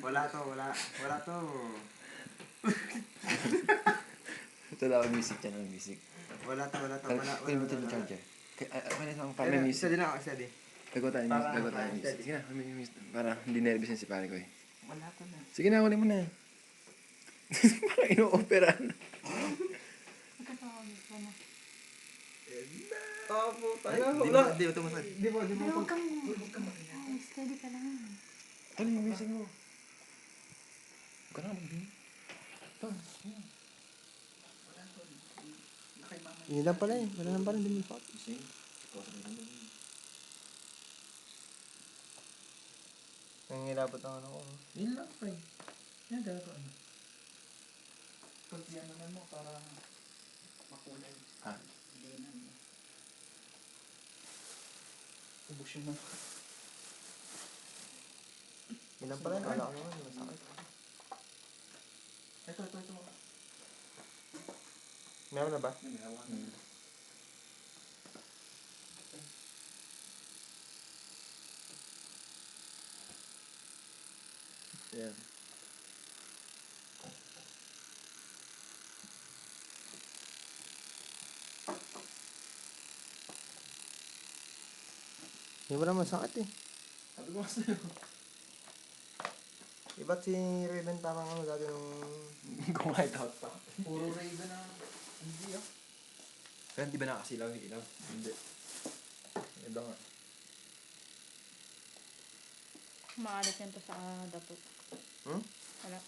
Wala to, wala. Wala to. Ito daw music yan, music. Wala to, wala to. Wala, Pwede mo wala, ito yung wala. charger. Ano yung pa may music? Isa din ako, isa din. Lago tayo Para music. Sige na, may music. Para hindi nervous yan si pare ko eh. Wala to na. Sige na, huli mo na. Parang ino-opera na. Opo, Di mo tumasad. Di mo. Huwag kang steady ka lang. Ano yung music mo? Huwag ka na mag-bing. Ito. Yun lang pala eh. Wala lang pala, hindi mo ipot. Nangilabot ang ano ko. Yun lang, pre. Yan, dalawa ano. Pag yan naman mo, para makulay. Ha? Hindi na ano. Ubus yun na. Yun lang pala, wala ko naman. Masakit. Ito. Meron na ba? Yan. Hindi mo naman masakit eh. Sabi ko kasi yun. Iba't si Raven parang ano dati nung... Kumain out pa. Puro Raven na. Hindi ah. Pero di ba nakasilaw yung ilaw? Hindi. Iba nga. Maalit yan to sa dato. Hmm? Wala.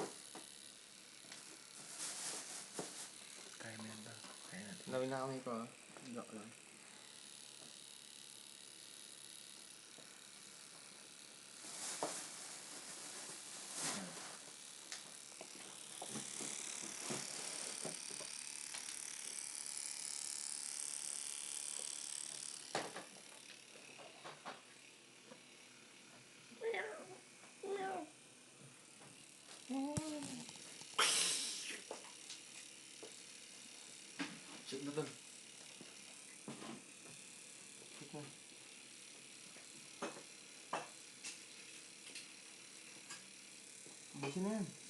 Kaya mo yan ba? Kaya natin. Nawin na kami ko ah. Joke lang. Shoot na tol. Busin na yan.